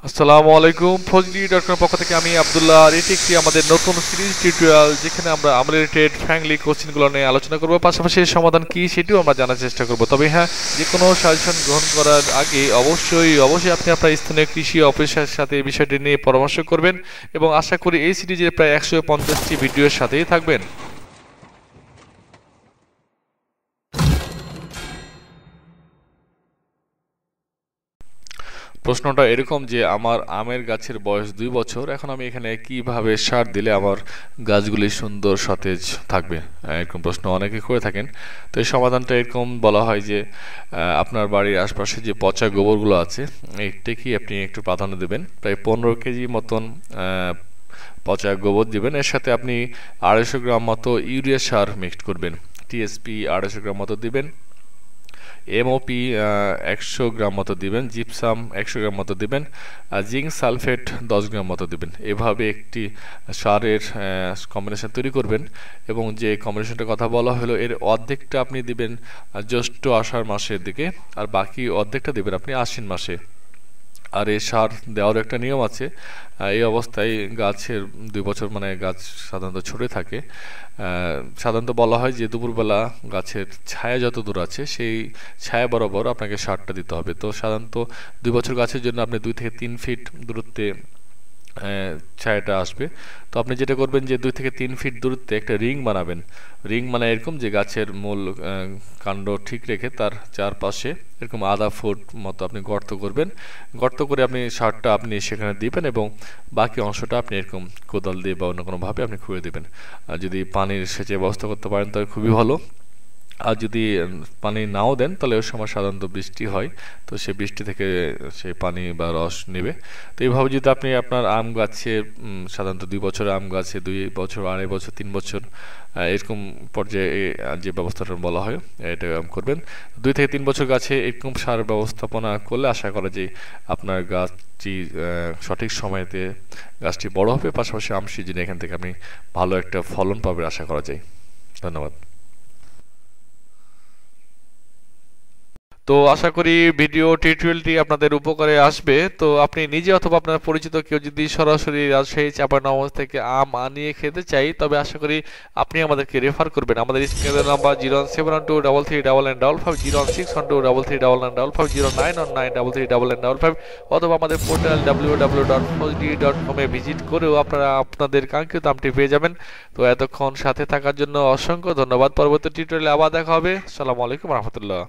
আসসালামু আলাইকুম ফজলি.com পক্ষ থেকে আমি আব্দুল্লাহ আর এটি একটি আমাদের নতুন সিরিজ টিউটোরিয়াল যেখানে আমরা রিলেটেড ফ্র্যাঙ্কলি কোশ্চেনগুলো নিয়ে আলোচনা করব পাশাপাশি এর সমাধান কি সেটিও আমরা জানার চেষ্টা করব তবে হ্যাঁ যে কোনো সাজেশন গ্রহণ করার আগে অবশ্যই আপনি আপনার স্থানীয় কৃষি অফিসের সাথে এই বিষয়টি নিয়ে পরামর্শ করবেন এবং আশা করি এই সিরিজের প্রায় 150টি ভিডিওর সাথেই থাকবেন। প্রশ্নটা এরকম যে আমার আমের গাছের বয়স 2 বছর, এখন আমি এখানে কিভাবে সার দিলে আমার গাছগুলি সুন্দর সতেজ থাকবে, এরকম প্রশ্ন অনেকে করে থাকেন। তো এই সমাধানটা এরকম বলা হয় যে আপনার বাড়ির আশপাশে যে পচা গোবরগুলো আছে এইটাকেই আপনি একটু প্রাধান্য দেবেন, প্রায় 15 কেজি মতন পচা গোবর দিবেন। এর সাথে আপনি 250 গ্রাম মতো ইউরিয়া সার মিক্সড করবেন, টিএসপি 250 গ্রাম মতো দিবেন, এমওপি 100 গ্রাম মতো দিবেন, জিপসাম 100 গ্রাম মতো দিবেন, আর জিঙ্ক সালফেট 10 গ্রাম মতো দিবেন। এভাবে একটি সারের কম্বিনেশন তৈরি করবেন এবং যে কম্বিনেশনটার কথা বলা হলো এর অর্ধেকটা আপনি দিবেন জ্যৈষ্ঠ আষাঢ় মাসের দিকে, আর বাকি অর্ধেকটা দিবেন আপনি আশ্বিন মাসে। আর এই সার দেওয়ার একটা নিয়ম আছে, এই অবস্থায় গাছের 2 বছর মানে গাছ সাধারণত ছোটে থাকে। সাধারণত বলা হয় যে দুপুরবেলা গাছের ছায়া যত দূর আছে সেই ছায়া বরাবর আপনাকে সারটা দিতে হবে। তো সাধারণত 2 বছর গাছের জন্য আপনি 2 থেকে 3 ফিট দূরত্বে ছায়াটা আসবে। তো আপনি যেটা করবেন যে 2 থেকে 3 ফিট দূরত্বে একটা রিং বানাবেন। রিং মানে এরকম যে গাছের মূল কাণ্ড ঠিক রেখে তার চারপাশে এরকম আধা ফুট মতো আপনি গর্ত করবেন। গর্ত করে আপনি সারটা আপনি সেখানে দিবেন এবং বাকি অংশটা আপনি এরকম কোদাল দিয়ে বা অন্য কোনোভাবে আপনি খুঁড়ে দেবেন। আর যদি পানির সেচের ব্যবস্থা করতে পারেন তাহলে খুবই ভালো। আর যদি পানি নাও দেন তাহলে ওই সময় সাধারণত বৃষ্টি হয়, তো সে বৃষ্টি থেকে সে পানি বা রস নেবে। তো এইভাবে যদি আপনি আপনার আম গাছে সাধারণত 2 বছরের আম গাছে 2 বছর, 2.5 বছর, 3 বছর এরকম পর্যায়ে যে ব্যবস্থাটা বলা হয় এটা করবেন। 2 থেকে 3 বছর গাছে এরকম সার ব্যবস্থাপনা করলে আশা করা যায় আপনার গাছটি সঠিক সময়তে গাছটি বড় হবে, পাশাপাশি আম সিজনে এখান থেকে আপনি ভালো একটা ফলন পাবে আশা করা যায়। ধন্যবাদ। তো আশা করি ভিডিও টিউটোরিয়ালটি আপনাদের উপকারে আসবে। তো আপনি নিজে অথবা আপনার পরিচিত কেউ যদি সরাসরি রাজশাহী চাঁপাইনবাবগঞ্জ থেকে আম আনিয়ে খেতে চাই তবে আশা করি আপনি আমাদেরকে রেফার করবেন। আমাদের স্ক্রিনের নাম্বার 01712339955, 01612339955, 09193339955, অথবা আমাদের পোর্টাল www.fojdi.com এ ভিজিট করেও আপনারা আপনাদের কাঙ্ক্ষিত আমটি পেয়ে যাবেন। তো এতক্ষণ সাথে থাকার জন্য অসংখ্য ধন্যবাদ। পরবর্তী টিউটোরিয়ালে আবার দেখা হবে। আসসালামু আলাইকুম রহমতুল্লাহ।